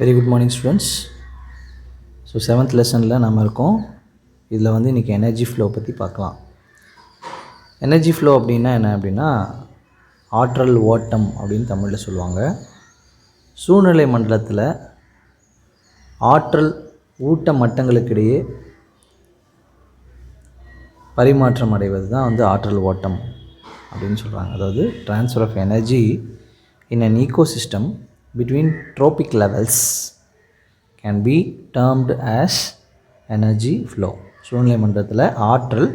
Very good morning students. So 7th லெசனில் நம்ம இருக்கோம். இதில் இன்றைக்கி எனர்ஜி ஃப்ளோ பற்றி பார்க்கலாம். எனர்ஜி ஃப்ளோ அப்படின்னா என்ன அப்படின்னா ஆற்றல் ஓட்டம் அப்படின்னு தமிழில் சொல்லுவாங்க. சூழ்நிலை மண்டலத்தில் ஆற்றல் ஊட்ட மட்டங்களுக்கிடையே பரிமாற்றம் அடைவது தான் ஆற்றல் ஓட்டம் அப்படின்னு சொல்கிறாங்க. அதாவது transfer of energy in an ecosystem between tropic levels can be termed as energy flow. சூழ்நிலை மண்டலத்தில் ஆற்றல்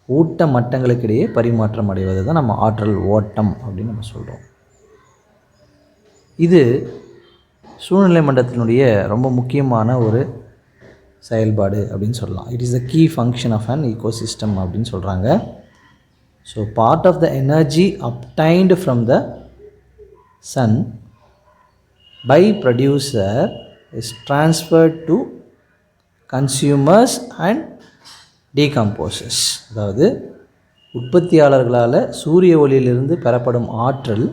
ஊட்ட மட்டங்களுக்கிடையே பரிமாற்றம் அடைவது தான் நம்ம ஆற்றல் ஓட்டம் அப்படின்னு நம்ம சொல்கிறோம். இது சூழ்நிலை மண்டலத்தினுடைய ரொம்ப முக்கியமான ஒரு செயல்பாடு அப்படின்னு சொல்லலாம். It is the key function of an ecosystem அப்படின்னு சொல்கிறாங்க. So part of the energy obtained from the sun by producer is transferred to consumers and decomposers. அதாவது உற்பத்தியாளர்களால் சூரிய ஒளியிலிருந்து பெறப்படும் ஆற்றல்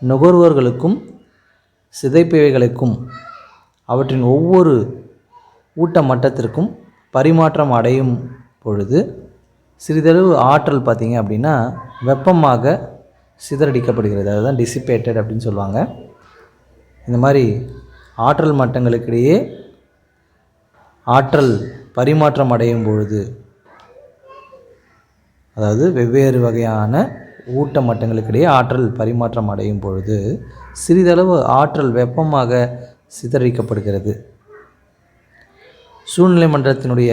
நுகர்வோர்களுக்கும் சிதைப்பவைகளுக்கும் அவற்றின் ஒவ்வொரு ஊட்ட மட்டத்திற்கும் பரிமாற்றம் அடையும் பொழுது சிறிதளவு ஆற்றல் பார்த்திங்க அப்படின்னா வெப்பமாக சிதறடிக்கப்படுகிறது. அதுதான் டிசிபேட்டட் அப்படின்னு சொல்லுவாங்க. இந்த மாதிரி ஆற்றல் மட்டங்களுக்கிடையே ஆற்றல் பரிமாற்றம் அடையும் பொழுது, அதாவது வெவ்வேறு வகையான ஊட்ட மட்டங்களுக்கிடையே ஆற்றல் பரிமாற்றம் அடையும் பொழுது சிறிதளவு ஆற்றல் வெப்பமாக சிதறடிக்கப்படுகிறது. சூழ்நிலை மண்டலத்தினுடைய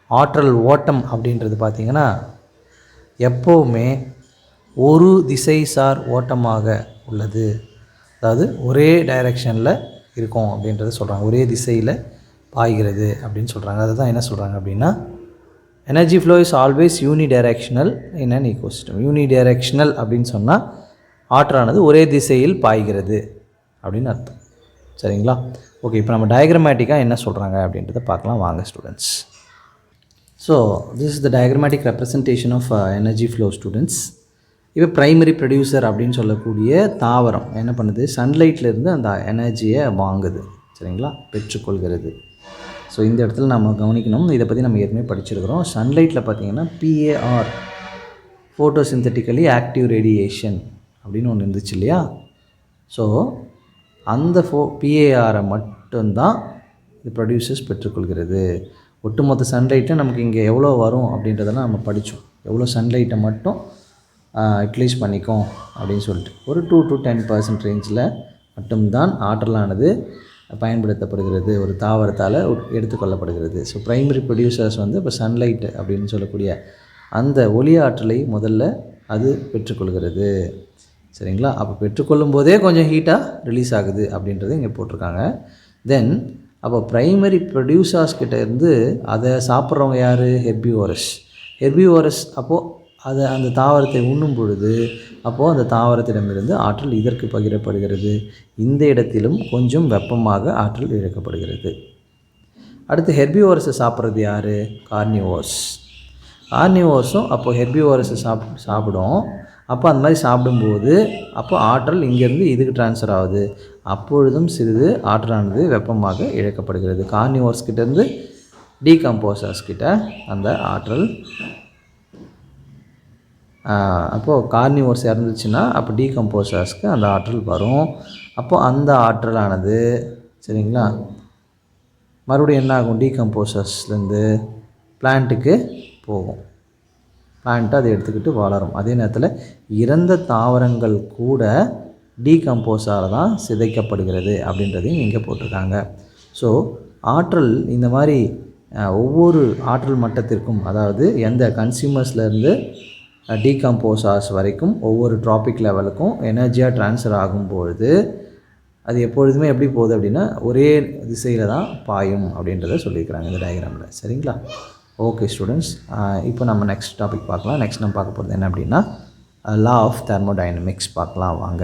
ஆற்றல் ஓட்டம் அப்படின்றது பார்த்திங்கன்னா எப்போவுமே ஒரு திசைசார் ஓட்டமாக உள்ளது. அதாவது ஒரே டைரெக்ஷனில் இருக்கும் அப்படின்றத சொல்கிறாங்க. ஒரே திசையில் பாய்கிறது அப்படின்னு சொல்கிறாங்க. அதுதான் என்ன சொல்கிறாங்க அப்படின்னா energy flow is always unidirectional in an ecosystem. Unidirectional அப்படின்னு சொன்னால் ஆற்றலானது ஒரே திசையில் பாய்கிறது அப்படின்னு அர்த்தம். சரிங்களா? ஓகே, இப்போ நம்ம டயக்ராமேட்டிக்காக என்ன சொல்கிறாங்க அப்படின்றத பார்க்கலாம் வாங்க students. So this is the diagrammatic representation of energy flow students. இப்போ ப்ரைமரி ப்ரொடியூசர் அப்படின்னு சொல்லக்கூடிய தாவரம் என்ன பண்ணுது, சன்லைட்லேருந்து அந்த எனர்ஜியை வாங்குது. சரிங்களா? பெற்றுக்கொள்கிறது. ஸோ இந்த இடத்துல நம்ம கவனிக்கணும். இதை பற்றி நம்ம ஏற்கனவே படிச்சிருக்கிறோம். சன்லைட்டில் பார்த்திங்கன்னா PAR ஃபோட்டோசிந்தட்டிக்கலி ஆக்டிவ் ரேடியேஷன் அப்படின்னு ஒன்று இருந்துச்சு இல்லையா? ஸோ அந்த PARஐ மட்டும்தான் இது ப்ரொடியூசர்ஸ் பெற்றுக்கொள்கிறது. ஒட்டுமொத்த சன்லைட்டை நமக்கு இங்கே எவ்வளோ வரும் அப்படின்றதெல்லாம் நம்ம படித்தோம். எவ்வளோ சன்லைட்டை மட்டும் யூட்டிலைஸ் பண்ணிக்கும் அப்படின்னு சொல்லிட்டு ஒரு 2 to 10% ரேஞ்சில் மட்டும்தான் ஆற்றலானது பயன்படுத்தப்படுகிறது, ஒரு தாவரத்தால் எடுத்துக்கொள்ளப்படுகிறது. ஸோ ப்ரைமரி ப்ரொடியூசர்ஸ் இப்போ சன்லைட் அப்படின்னு சொல்லக்கூடிய அந்த ஒளி ஆற்றலை முதல்ல அது பெற்றுக்கொள்கிறது. சரிங்களா? அப்போ பெற்றுக்கொள்ளும் போதே கொஞ்சம் ஹீட்டாக ரிலீஸ் ஆகுது அப்படின்றது இங்கே போட்டிருக்காங்க. தென் அப்போ ப்ரைமரி ப்ரொடியூசர்ஸ் கிட்ட இருந்து அதை சாப்பிட்றவங்க யார்? ஹெர்பிவோரஸ். அப்போது அதை அந்த தாவரத்தை உண்ணும் பொழுது அப்போது அந்த தாவரத்திடமிருந்து ஆற்றல் இதற்கு பகிரப்படுகிறது. இந்த இடத்திலும் கொஞ்சம் வெப்பமாக ஆற்றல் இழக்கப்படுகிறது. அடுத்து ஹெர்பிவோரஸை சாப்பிட்றது யார்? கார்னிவோர்ஸும் அப்போது ஹெர்பிவோரஸை சாப்பிடும். அப்போ அந்த மாதிரி சாப்பிடும்போது அப்போ ஆற்றல் இங்கேருந்து இதுக்கு ட்ரான்ஸ்ஃபர் ஆகுது. அப்பொழுதும் சிறிது ஆற்றலானது வெப்பமாக இழக்கப்படுகிறது. கார்னிவோர்ஸ் கிட்டேருந்து டீகம்போசர்ஸ் கிட்ட அந்த ஆற்றல், அப்போது கார்னிவோர்ஸ் இறந்துச்சுன்னா அப்போ டீகம்போசர்ஸ்க்கு அந்த ஆற்றல் வரும். அப்போது அந்த ஆற்றலானது சரிங்களா மறுபடியும் என்ன ஆகும்? டீகம்போசர்ஸ்லேருந்து பிளான்ட்டுக்கு போகும். பிளான்ட்டு அதை எடுத்துக்கிட்டு வளரும். அதே நேரத்தில் இறந்த தாவரங்கள் கூட டீகம்போஸால் தான் சிதைக்கப்படுகிறது அப்படின்றதையும் இங்கே போட்டிருக்காங்க. ஸோ ஆற்றல் இந்த மாதிரி ஒவ்வொரு ஆற்றல் மட்டத்திற்கும், அதாவது எந்த கன்சியூமர்ஸ்லேருந்து டீகம்போசர்ஸ் வரைக்கும் ஒவ்வொரு ட்ராபிக் லெவலுக்கும் எனர்ஜியாக ட்ரான்ஸ்ஃபர் ஆகும்பொழுது அது எப்பொழுதுமே எப்படி போகுது அப்படின்னா ஒரே திசையில் தான் பாயும் அப்படின்றத சொல்லியிருக்கிறாங்க இந்த டயக்ராமில். சரிங்களா? ஓகே ஸ்டூடெண்ட்ஸ், இப்போ நம்ம நெக்ஸ்ட் டாபிக் பார்க்கலாம். நெக்ஸ்ட் நம்ம பார்க்க போகிறது என்ன அப்படின்னா லா ஆஃப் தெர்மோடைனமிக்ஸ் பார்க்கலாம் வாங்க.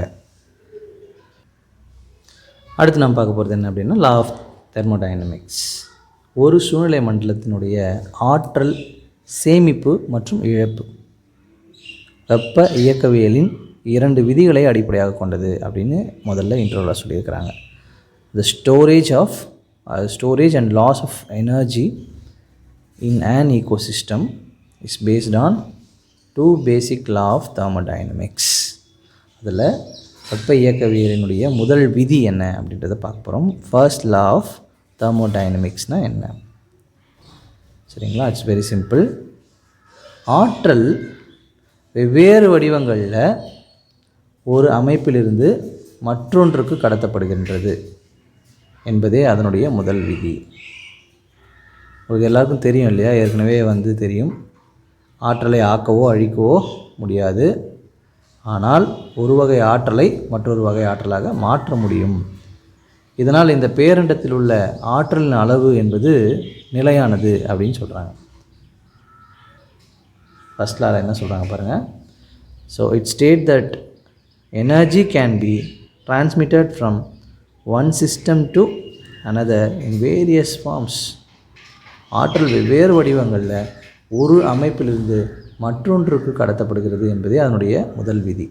அடுத்து நம்ம பார்க்க போகிறது என்ன அப்படின்னா லா ஆஃப் தெர்மோடைனமிக்ஸ். ஒரு சூழ்நிலை மண்டலத்தினுடைய ஆற்றல் சேமிப்பு மற்றும் இழப்பு வெப்ப இயக்கவியலின் 2 விதிகளை அடிப்படையாக கொண்டது அப்படின்னு முதல்ல இன்ட்ரோவில் சொல்லியிருக்கிறாங்க. the storage and loss of energy in an ecosystem is based on two basic law of thermodynamics. அதில் வெப்ப இயக்கவியலினுடைய முதல் விதி என்ன அப்படின்றத பார்க்க போகிறோம். ஃபர்ஸ்ட் லா ஆஃப் தெர்மோடைனமிக்ஸ்னால் என்ன? சரிங்களா? It's very simple. ஆற்றல் வெவ்வேறு வடிவங்களில் ஒரு அமைப்பிலிருந்து மற்றொன்றுக்கு கடத்தப்படுகின்றது என்பதே அதனுடைய முதல் விதி. உங்களுக்கு எல்லாருக்கும் தெரியும் இல்லையா? ஏற்கனவே தெரியும். ஆற்றலை ஆக்கவோ அழிக்கவோ முடியாது. ஆனால் ஒரு வகை ஆற்றலை மற்றொரு வகை ஆற்றலாக மாற்ற முடியும். இதனால் இந்த பேரண்டத்தில் உள்ள ஆற்றலின் அளவு என்பது நிலையானது அப்படின்னு சொல்கிறாங்க. ஃபர்ஸ்ட் லாவில் என்ன சொல்கிறாங்க பாருங்கள். So it state that energy can be transmitted from one system to another in various forms. ஆற்றல் வெவ்வேறு வடிவங்களில் ஒரு அமைப்பிலிருந்து மற்றொன்றுக்கு கடத்தப்படுகிறது என்பதே அதனுடைய முதல் விதி.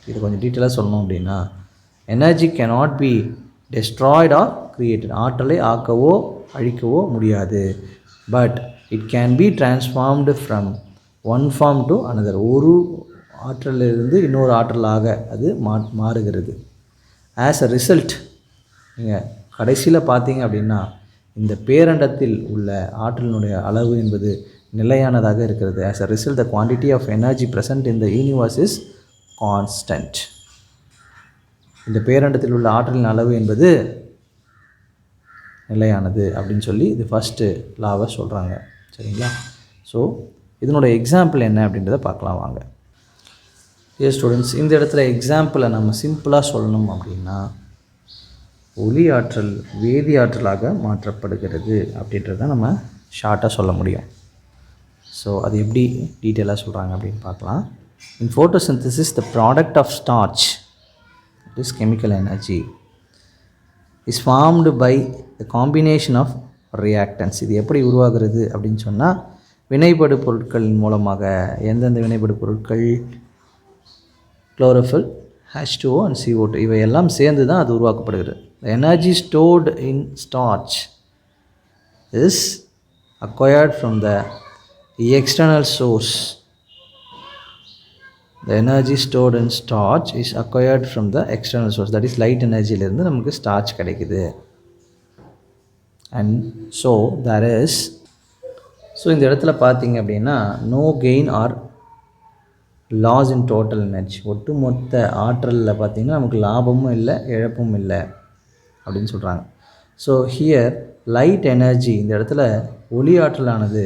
இது கொஞ்சம் டீட்டெயிலாக சொல்லணும் அப்படின்னா, energy cannot be destroyed or created. ஆற்றலை ஆக்கவோ அழிக்கவோ முடியாது. But it can be transformed from one form to another. ஒரு ஆற்றலிலிருந்து இன்னொரு ஆற்றலாக அது மாறுகிறது. ஆஸ் அ ரிசல்ட், நீங்கள் கடைசியில் பார்த்தீங்க அப்படின்னா இந்த பேரண்டத்தில் உள்ள ஆற்றலினுடைய அளவு என்பது நிலையானதாக இருக்கிறது. As a result the quantity of energy present in the universe is constant. இந்த பேரண்டத்தில் உள்ள ஆற்றலின் அளவு என்பது நிலையானது அப்படின்னு சொல்லி இது ஃபஸ்ட்டு லாவை சொல்கிறாங்க. சரிங்களா? ஸோ இதனுடைய எக்ஸாம்பிள் என்ன அப்படின்றத பார்க்கலாம் வாங்க. ஸ்டூடெண்ட்ஸ், இந்த இடத்துல எக்ஸாம்பிளை நம்ம சிம்பிளாக சொல்லணும் அப்படின்னா, ஒளி ஆற்றல் வேதி ஆற்றலாக மாற்றப்படுகிறது அப்படின்றத நம்ம ஷார்ட்டாக சொல்ல முடியும். ஸோ அது எப்படி டீட்டெயிலாக சொல்கிறாங்க அப்படின்னு பார்க்கலாம். In photosynthesis the product of starch, it is chemical energy, is formed by the combination of reactants. இது எப்படி உருவாகிறது அப்படின்னு சொன்னால், வினைபடு பொருட்களின் மூலமாக. எந்தெந்த வினைபடு பொருட்கள்? chlorophyll, H2O and CO2 இவையெல்லாம் சேர்ந்து தான் அது உருவாக்கப்படுகிறது. The energy stored in starch is acquired from the external source. The energy stored in starch is acquired from the external source, that is light energy. இருந்து நமக்கு starch கிடைக்குது. And so there is, இந்த இடத்துல பார்த்தீங்க அப்படின்னா no gain or loss in total energy. ஒட்டுமொத்த ஆற்றலில் பார்த்திங்கன்னா நமக்கு லாபமும் இல்லை இழப்பும் இல்லை அப்படின்னு சொல்கிறாங்க. ஸோ ஹியர் லைட் எனர்ஜி, இந்த இடத்துல ஒளி ஆற்றலானது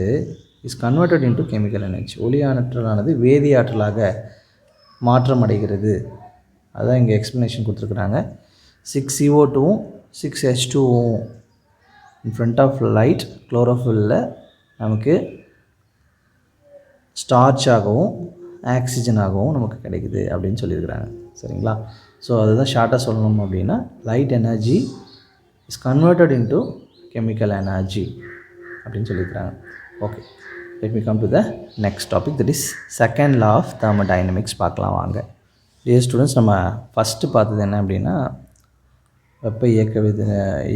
is converted into chemical energy. ஒளி ஆற்றலானது வேதி ஆற்றலாக மாற்றமடைகிறது. அதுதான் இங்கே எக்ஸ்ப்ளனேஷன் கொடுத்துருக்குறாங்க. 6 CO2வும் 6 H2Oவும் இன் ஃப்ரண்ட் ஆஃப் லைட் குளோரோஃபில்லில் நமக்கு ஸ்டார்ச்சாகவும் ஆக்சிஜனாகவும் நமக்கு கிடைக்குது அப்படின்னு சொல்லியிருக்கிறாங்க. சரிங்களா? ஸோ அதுதான் ஷார்ட்டாக சொல்லணும் அப்படின்னா, light energy is converted into chemical energy அப்படின்னு சொல்லியிருக்கிறாங்க. Okay, let me come to the next topic, that is second law of thermodynamics பார்க்கலாம் வாங்க. டியர் ஸ்டூடெண்ட்ஸ், நம்ம ஃபஸ்ட்டு பார்த்தது என்ன அப்படின்னா, வெப்ப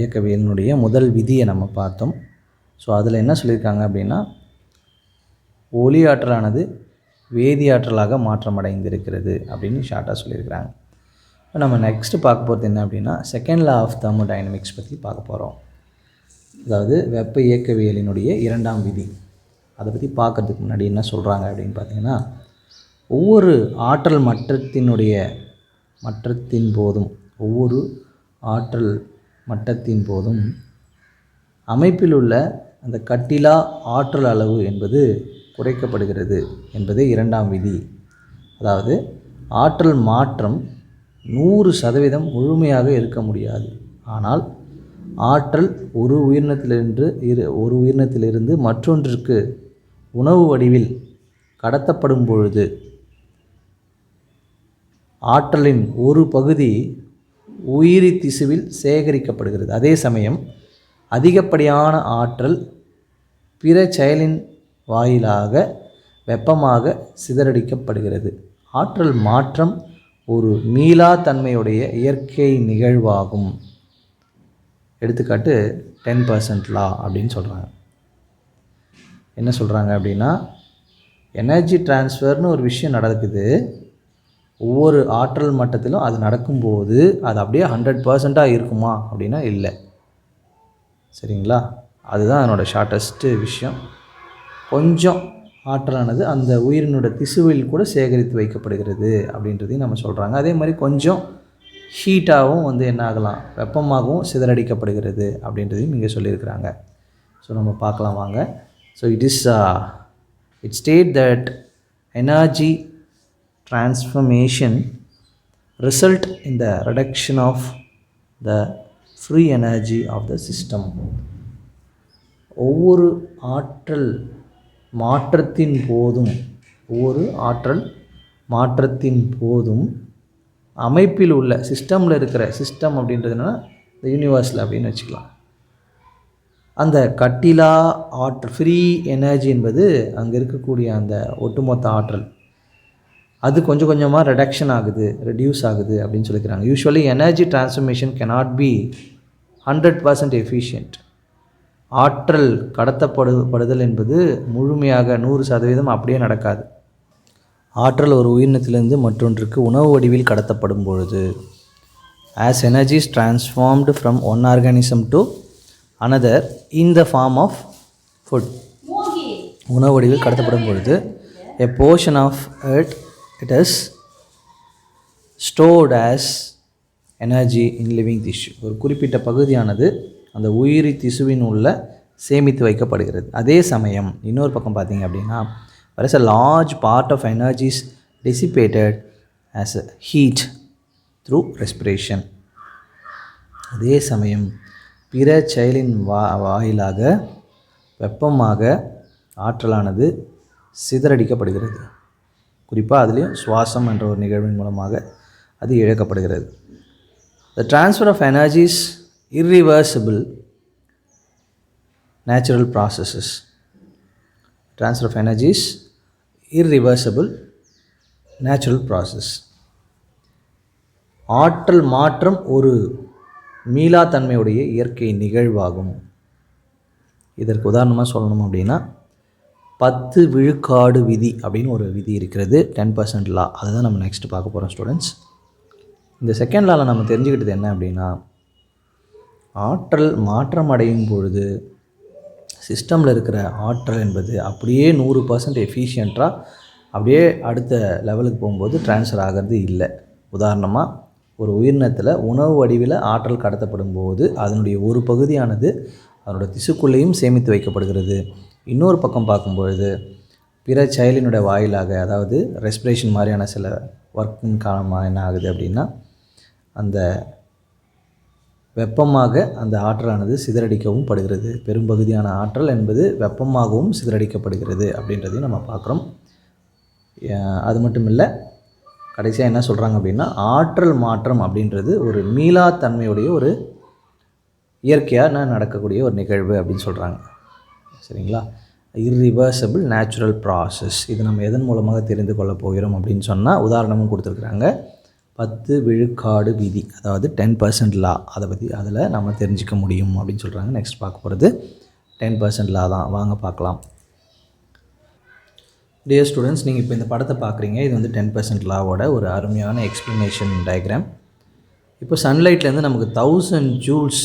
இயக்கவியலினுடைய முதல் விதியை நம்ம பார்த்தோம். ஸோ அதில் என்ன சொல்லியிருக்காங்க அப்படின்னா, ஒளி ஆற்றலானது வேதி ஆற்றலாக மாற்றமடைந்திருக்கிறது அப்படின்னு ஷார்ட்டாக சொல்லியிருக்கிறாங்க. இப்போ நம்ம நெக்ஸ்ட்டு பார்க்க போகிறது என்ன அப்படின்னா, செகண்ட் லா ஆஃப் தெர்மோடைனமிக்ஸ் பற்றி பார்க்க போகிறோம். அதாவது வெப்ப இயக்கவியலினுடைய இரண்டாம் விதி. அதை பற்றி பார்க்குறதுக்கு முன்னாடி என்ன சொல்கிறாங்க அப்படின்னு பார்த்தீங்கன்னா, ஒவ்வொரு ஆற்றல் மட்டத்தின் போதும் அமைப்பில் உள்ள அந்த கட்டிலா ஆற்றல் அளவு என்பது குறைக்கப்படுகிறது என்பதே இரண்டாம் விதி. அதாவது ஆற்றல் மாற்றம் 100% முழுமையாக இருக்க முடியாது. ஆனால் ஆற்றல் ஒரு உயிரினத்திலிருந்து மற்றொன்றிற்கு உணவு வடிவில் கடத்தப்படும் பொழுது ஆற்றலின் ஒரு பகுதி உயிரி திசுவில் சேகரிக்கப்படுகிறது. அதே சமயம் அதிகப்படியான ஆற்றல் பிற செயலின் வாயிலாக வெப்பமாக சிதறடிக்கப்படுகிறது. ஆற்றல் மாற்றம் ஒரு மீளா தன்மையுடைய இயற்கை நிகழ்வாகும். எடுத்துக்காட்டு 10% லா அப்படின்னு சொல்கிறாங்க. என்ன சொல்கிறாங்க அப்படின்னா, எனர்ஜி ட்ரான்ஸ்ஃபர்னு ஒரு விஷயம் நடக்குது. ஒவ்வொரு ஆற்றல் மட்டத்திலும் அது நடக்கும்போது அது அப்படியே 100% இருக்குமா அப்படின்னா இல்லை. சரிங்களா? அதுதான் அதனோட ஷார்ட்டஸ்ட்டு விஷயம். கொஞ்சம் ஆற்றலானது அந்த உயிரினோட திசுவில் கூட சேகரித்து வைக்கப்படுகிறது அப்படின்றதையும் நம்ம சொல்கிறாங்க. அதே மாதிரி கொஞ்சம் ஹீட்டாகவும் என்ன ஆகலாம், வெப்பமாகவும் சிதறடிக்கப்படுகிறது அப்படின்றதையும் இங்கே சொல்லியிருக்கிறாங்க. ஸோ நம்ம பார்க்கலாம் வாங்க. So it state that energy transformation result in the reduction of the free energy of the system. ஒவ்வொரு ஆற்றல் மாற்றத்தின் போதும் அமைப்பில் உள்ள சிஸ்டமில் இருக்கிற சிஸ்டம் அப்படின்றதுனா இந்த யூனிவர்ஸில் அப்படின்னு வச்சுக்கலாம். அந்த கட்டிலா ஆற்றல் ஃப்ரீ எனர்ஜி என்பது அங்கே இருக்கக்கூடிய அந்த ஒட்டுமொத்த ஆற்றல் அது கொஞ்சம் கொஞ்சமாக ரெடியூஸ் ஆகுது அப்படின்னு சொல்லிக்கிறாங்க. Usually energy transformation cannot be 100% efficient. ஆற்றல் கடத்தப்படுதல் என்பது முழுமையாக 100% அப்படியே நடக்காது. ஆற்றல் ஒரு உயிரினத்திலிருந்து மற்றொன்றுக்கு உணவு வடிவில் கடத்தப்படும் பொழுது, as energy is transformed from one organism to another in the form of food, உணவு வடிவில் கடத்தப்படும் பொழுது a portion of it is stored as energy in living tissue. ஒரு குறிப்பிட்ட பகுதியானது அந்த உயிரி திசுவின் உள்ள சேமித்து வைக்கப்படுகிறது. அதே சமயம் இன்னொரு பக்கம் பார்த்தீங்க அப்படின்னா, whereas a large part of energy is dissipated as a heat through respiration. அதே சமயம் பிற செயலின் வாயிலாக வெப்பமாக ஆற்றலானது சிதறடிக்கப்படுகிறது. குறிப்பாக அதுலேயும் சுவாசம் என்ற ஒரு நிகழ்வின் மூலமாக அது இழக்கப்படுகிறது. The transfer of energy is irreversible natural processes. Transfer of energy is irreversible natural process. ஆற்றல் மாற்றம் ஒரு மீளாத்தன்மையுடைய இயற்கை நிகழ்வாகும். இதற்கு உதாரணமாக சொல்லணும் அப்படின்னா 10 விழுக்காடு விதி அப்படின்னு ஒரு விதி இருக்கிறது, 10% லா. அதை தான் நம்ம நெக்ஸ்ட் பார்க்க போகிறோம் ஸ்டூடெண்ட்ஸ். இந்த செகண்ட் லாவில் நம்ம தெரிஞ்சுக்கிட்டது என்ன அப்படின்னா, ஆற்றல் மாற்றம் அடையும் பொழுது சிஸ்டமில் இருக்கிற ஆற்றல் என்பது அப்படியே 100% எஃபிஷியண்ட்டாக அப்படியே அடுத்த லெவலுக்கு போகும்போது ட்ரான்ஸ்ஃபர் ஆகிறது இல்லை. உதாரணமாக ஒரு உயிரினத்தில் உணவு வடிவில் ஆற்றல் கடத்தப்படும் போது அதனுடைய ஒரு பகுதியானது அதனோட திசுக்குள்ளேயும் சேமித்து வைக்கப்படுகிறது. இன்னொரு பக்கம் பார்க்கும்பொழுது பிற செயலினுடைய வாயிலாக, அதாவது ரெஸ்பிரேஷன் மாதிரியான சில ஒர்க்கின் காரணமாக என்ன ஆகுது அப்படின்னா, அந்த வெப்பமாக அந்த ஆற்றலானது சிதறடிக்கவும் படுகிறது. பெரும்பகுதியான ஆற்றல் என்பது வெப்பமாகவும் சிதறடிக்கப்படுகிறது அப்படின்றதையும் நம்ம பார்க்குறோம். அது மட்டும் இல்லை, கடைசியாக என்ன சொல்கிறாங்க அப்படின்னா, ஆற்றல் மாற்றம் அப்படின்றது ஒரு மீளாத்தன்மையுடைய ஒரு இயற்கையாக நடக்கக்கூடிய ஒரு நிகழ்வு அப்படின்னு சொல்கிறாங்க. சரிங்களா? irreversible natural process. இது நம்ம எதன் மூலமாக தெரிந்து கொள்ள போகிறோம் அப்படின்னு சொன்னால், உதாரணமும் கொடுத்துருக்குறாங்க. 10 விழுக்காடு விதி, அதாவது 10% லா. அதை பற்றி அதில் நம்ம தெரிஞ்சிக்க முடியும் அப்படின்னு சொல்கிறாங்க. நெக்ஸ்ட் பார்க்க போகிறது 10% லா தான். வாங்க பார்க்கலாம். டியர் ஸ்டூடெண்ட்ஸ், நீங்கள் இப்போ இந்த படத்தை பார்க்குறீங்க. இது 10% லாவோட ஒரு அருமையான எக்ஸ்ப்ளனேஷன் டயக்ராம். இப்போ சன்லைட்லேருந்து நமக்கு 1000 ஜூல்ஸ்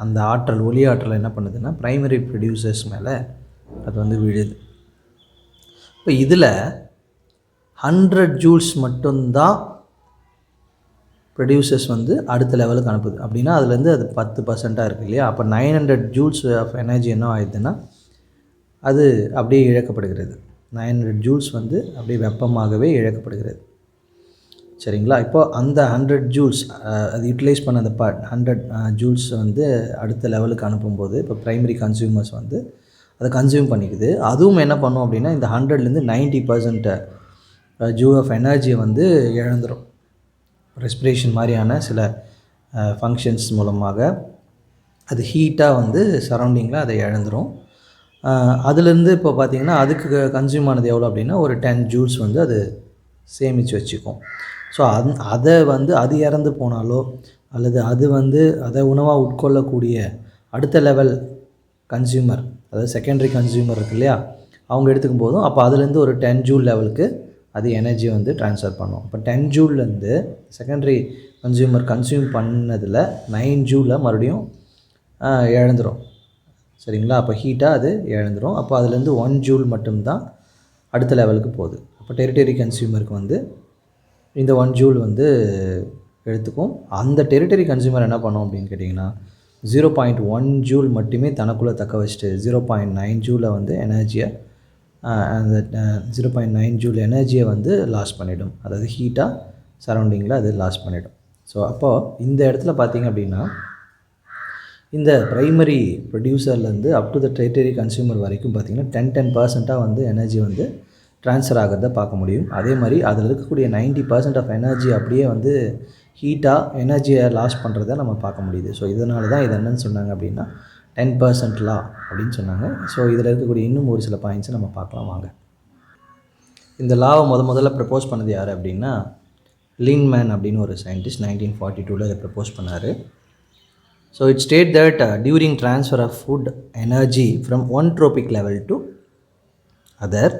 அந்த ஆற்றல், ஒளி ஆற்றல் என்ன பண்ணுதுன்னா ப்ரைமரி ப்ரொடியூசர்ஸ் மேலே அது விழுது. இப்போ இதில் 100 ஜூல்ஸ் மட்டும்தான் ப்ரொடியூசர்ஸ் அடுத்த லெவலுக்கு அனுப்புது. அப்படின்னா அதுலேருந்து அது 10% இருக்குது இல்லையா? அப்போ 900 ஜூல்ஸ் ஆஃப் எனர்ஜி என்ன ஆயிடுதுன்னா அது அப்படியே இழக்கப்படுகிறது. 900 ஜூல்ஸ் அப்படியே வெப்பமாகவே இழக்கப்படுகிறது. சரிங்களா? இப்போ அந்த 100 ஜூல்ஸ் அது யூட்டிலைஸ் பண்ண அந்த 100 ஜூல்ஸ் அடுத்த லெவலுக்கு அனுப்பும்போது இப்போ ப்ரைமரி கன்சியூமர்ஸ் அதை கன்சியூம் பண்ணிக்குது. அதுவும் என்ன பண்ணும் அப்படின்னா இந்த 100லேருந்து 90% ஜூல் ஆஃப் எனர்ஜியை இழந்துடும். ரெஸ்பிரேஷன் மாதிரியான சில ஃபங்க்ஷன்ஸ் மூலமாக அது ஹீட்டாக சரௌண்டிங்கில் அதை இழந்துடும். அதுலேருந்து இப்போ பார்த்திங்கன்னா அதுக்கு கன்சியூம் ஆனது எவ்வளோ அப்படின்னா ஒரு 10 ஜூல்ஸ் அது சேமித்து வச்சுக்கும். ஸோ அதை அது இறந்து போனாலோ அல்லது அது வந்து அதை உணவாக உட்கொள்ளக்கூடிய அடுத்த லெவல் கன்சியூமர், அதாவது செகண்டரி கன்சியூமர் இருக்கு இல்லையா, அவங்க எடுத்துக்கும் போதும் அப்போ அதுலேருந்து ஒரு 10 ஜூல் லெவலுக்கு அது எனர்ஜி வந்து ட்ரான்ஸ்ஃபர் பண்ணும். இப்போ 10 ஜூல்லேருந்து செகண்டரி கன்சியூமர் கன்சியூம் பண்ணதில் 9 ஜூலில் மறுபடியும் இழந்துடும். சரிங்களா? அப்போ ஹீட்டாக அது இழந்துடும். அப்போ அதுலேருந்து 1 ஜூல் மட்டும்தான் அடுத்த லெவலுக்கு போகுது. அப்போ டெரிட்டரி கன்சியூமருக்கு வந்து இந்த 1 ஜூல் வந்து எடுத்துக்கும். அந்த டெரிட்டரி கன்சியூமர் என்ன பண்ணும் அப்படின்னு கேட்டிங்கன்னா 0.1 ஜூல் மட்டுமே தனக்குள்ளே தக்க வச்சுட்டு 0.9 ஜூலை வந்து எனர்ஜியை அந்த 0.9 ஜூல் எனர்ஜியை வந்து லாஸ் பண்ணிவிடும். அதாவது ஹீட்டாக சரௌண்டிங்கில் அது லாஸ் பண்ணிவிடும். ஸோ அப்போது இந்த இடத்துல பார்த்திங்க அப்படின்னா இந்த ப்ரைமரி ப்ரொடியூசர்லேருந்து up to the tertiary consumer வரைக்கும் பார்த்திங்கன்னா 10% வந்து எனர்ஜி வந்து ட்ரான்ஸ்ஃபர் ஆகிறத பார்க்க முடியும். அதே மாதிரி அதில் இருக்கக்கூடிய 90% ஆஃப் எனர்ஜி அப்படியே வந்து ஹீட்டாக எனர்ஜியை லாஸ் பண்ணுறத நம்ம பார்க்க முடியுது. ஸோ இதனால தான் இது என்னென்னு சொன்னாங்க அப்படின்னா 10% லா அப்படின்னு சொன்னாங்க. ஸோ இதில் இருக்கக்கூடிய இன்னும் ஒரு சில பாயிண்ட்ஸை நம்ம பார்க்கலாம் வாங்க. இந்த லாவை முதல்ல ப்ரப்போஸ் பண்ணது யார் அப்படின்னா லின்மேன் அப்படின்னு ஒரு சயின்டிஸ்ட் 1942 இதை ப்ரப்போஸ் பண்ணார். So it state that during transfer of food energy from one trophic level to other,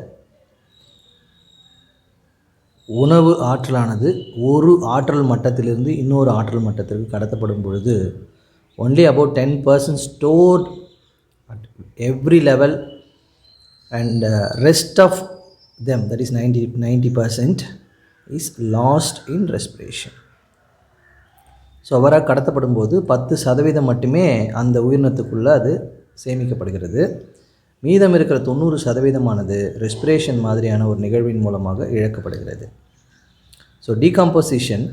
உணவு ஆற்றலானது ஒரு ஆற்றல் மட்டத்திலிருந்து இன்னொரு ஆற்றல் மட்டத்திற்கு கடத்தப்படும் பொழுது only about 10% stored at every level and rest of them, that is 90% is lost in respiration. So அவ்வாறாக கடத்தப்படும் போது 10% மட்டுமே அந்த உயிரினத்துக்குள்ளே அது சேமிக்கப்படுகிறது. மீதம் இருக்கிற 90%ஆனது ரெஸ்பிரேஷன் மாதிரியான ஒரு நிகழ்வின் மூலமாக இழக்கப்படுகிறது. So decomposition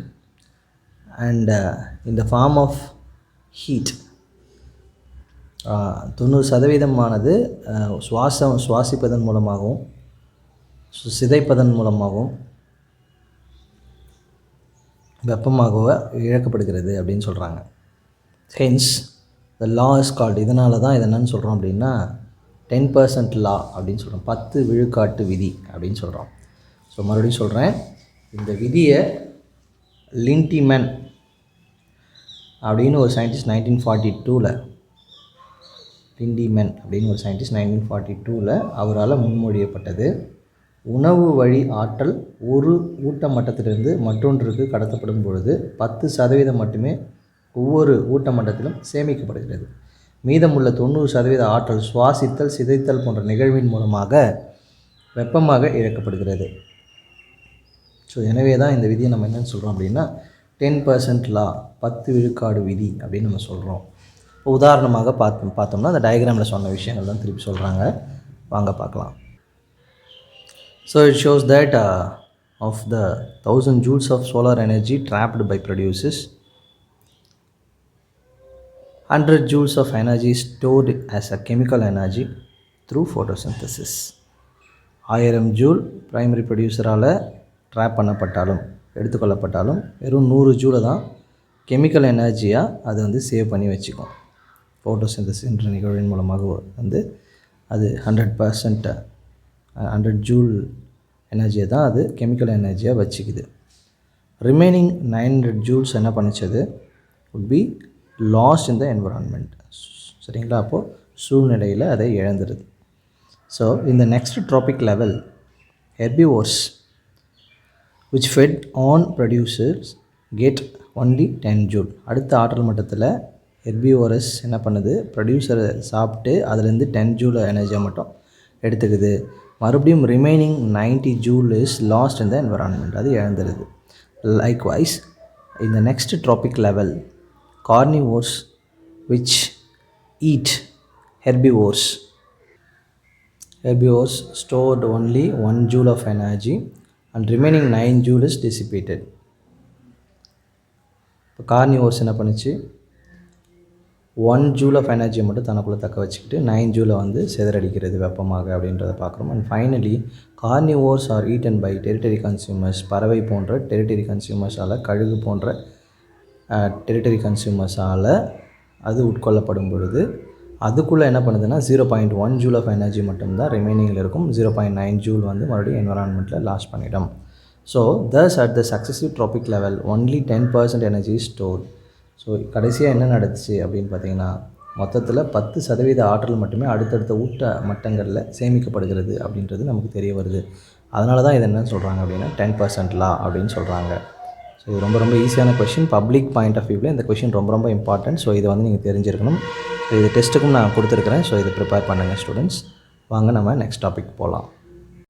and in the form of heat 90%ஆனது சுவாசிப்பதன் மூலமாகவும் சிதைப்பதன் மூலமாகவும் வெப்பமாகவோ இழக்கப்படுகிறது அப்படின்னு சொல்கிறாங்க. Hence the law is called, இதனால தான் இது என்னன்னு சொல்கிறோம் அப்படின்னா 10% லா அப்படின்னு சொல்கிறோம், 10 விழுக்காட்டு விதி அப்படின்னு சொல்கிறோம். ஸோ மறுபடியும் சொல்கிறேன், இந்த விதியை லின்டிமேன் அப்படின்னு ஒரு சயின்டிஸ்ட் 1942 லின்டிமேன் அப்படின்னு ஒரு சயின்டிஸ்ட் 1942 அவரால் முன்மொழியப்பட்டது. உணவு வழி ஆற்றல் ஒரு ஊட்ட மட்டத்திலிருந்து மற்றொன்றுக்கு கடத்தப்படும் பொழுது 10% மட்டுமே ஒவ்வொரு ஊட்ட மட்டத்திலும் சேமிக்கப்படுகிறது. மீதமுள்ள 90% ஆற்றல் சுவாசித்தல் சிதைத்தல் போன்ற நிகழ்வின் மூலமாக வெப்பமாக இழக்கப்படுகிறது. ஸோ எனவே தான் இந்த விதியை நம்ம என்னென்னு சொல்கிறோம் அப்படின்னா 10% லா, 10 விழுக்காடு விதி அப்படின்னு நம்ம சொல்கிறோம். இப்போ உதாரணமாக பார்த்தோம்னா அந்த டயக்ராமில் சொன்ன விஷயங்கள் தான் திருப்பி சொல்கிறாங்க, வாங்க பார்க்கலாம். So it shows that of the 1000 joules of solar energy trapped by producers, 100 joules of energy stored as a chemical energy through photosynthesis. 1000 joule primary ப்ரொடியூசரால் ட்ராப் பண்ணப்பட்டாலும் எடுத்துக்கொள்ளப்பட்டாலும் வெறும் 100 ஜூலை தான் கெமிக்கல் எனர்ஜியாக அது வந்து சேவ் பண்ணி வச்சுக்கும். ஃபோட்டோசிந்தசிஸ்ன்ற நிகழ்வின் மூலமாக வந்து அது 100 ஜூல் எனர்ஜியை தான் அது கெமிக்கல் எனர்ஜியாக வச்சுக்குது. ரிமைனிங் 900 ஜூல்ஸ் என்ன பண்ணிச்சது would be lost in the environment. சரிங்களா? அப்போது சூழ்நிலையில் அதை இழந்துடுது. So in the next tropic level, herbivores which fed on producers get only 10 joule. அடுத்த ஆற்றல் மட்டத்தில் ஹெர்பிவோரஸ் என்ன பண்ணுது, ப்ரொடியூசரை சாப்பிட்டு அதுலேருந்து 10 ஜூல் எனர்ஜியை மட்டும் எடுத்துக்குது. மறுபடியும் remaining 90 joule is lost in the environment, அது இழந்துடுது. Likewise in the next trophic level, carnivores which eat herbivores stored only 1 joule of energy and remaining 9 joule is dissipated. இப்போ கார்னிவோர்ஸ் என்ன பண்ணிச்சு, 1 ஜூல் ஆஃப் எனர்ஜியை மட்டும் தனக்குள்ளே தக்க வச்சுக்கிட்டு 9 ஜூலை வந்து சிதறடிக்கிறது வெப்பமாக அப்படின்றத பார்க்குறோம். And finally carnivores are eaten by tertiary consumers, பறவை போன்ற டெரிட்டரி கன்சியூமர்ஸால், கழுகு போன்ற டெரிட்டரி கன்சியூமர்ஸால் அது உட்கொள்ளப்படும் பொழுது அதுக்குள்ளே என்ன பண்ணுதுன்னா 0.1 ஜூல் ஆஃப் எனர்ஜி மட்டும்தான் ரிமைனிங்கில் இருக்கும். 0.9 ஜூல் வந்து மறுபடியும் என்வரான்மெண்ட்டில் லாஸ் பண்ணிடும். So thus at the successive tropic level only 10% energy is stored. So கடைசியாக என்ன நடந்துச்சு அப்படின்னு பார்த்தீங்கன்னா, மொத்தத்தில் 10% ஆற்றல் மட்டுமே அடுத்தடுத்த ஊட்ட மட்டங்களில் சேமிக்கப்படுகிறது அப்படின்றது நமக்கு தெரிய வருது. அதனால தான் இது என்னன்னு சொல்கிறாங்க அப்படின்னா 10% லா அப்படின்னு சொல்கிறாங்க. ஸோ இது ரொம்ப ரொம்ப ஈஸியான கொஷின். பப்ளிக் பாயிண்ட் ஆஃப் வியூவில் இந்த கொஷின் ரொம்ப ரொம்ப இம்பார்ட்டன்ட். ஸோ இதை வந்து நீங்கள் தெரிஞ்சிருக்கணும். ஸோ இது டெஸ்ட்டுக்கும் நான் கொடுத்துருக்குறேன். ஸோ இதை ப்ரிப்பேர் பண்ணுங்கள் ஸ்டூடெண்ட்ஸ். வாங்க நம்ம நெக்ஸ்ட் டாபிக் போகலாம்.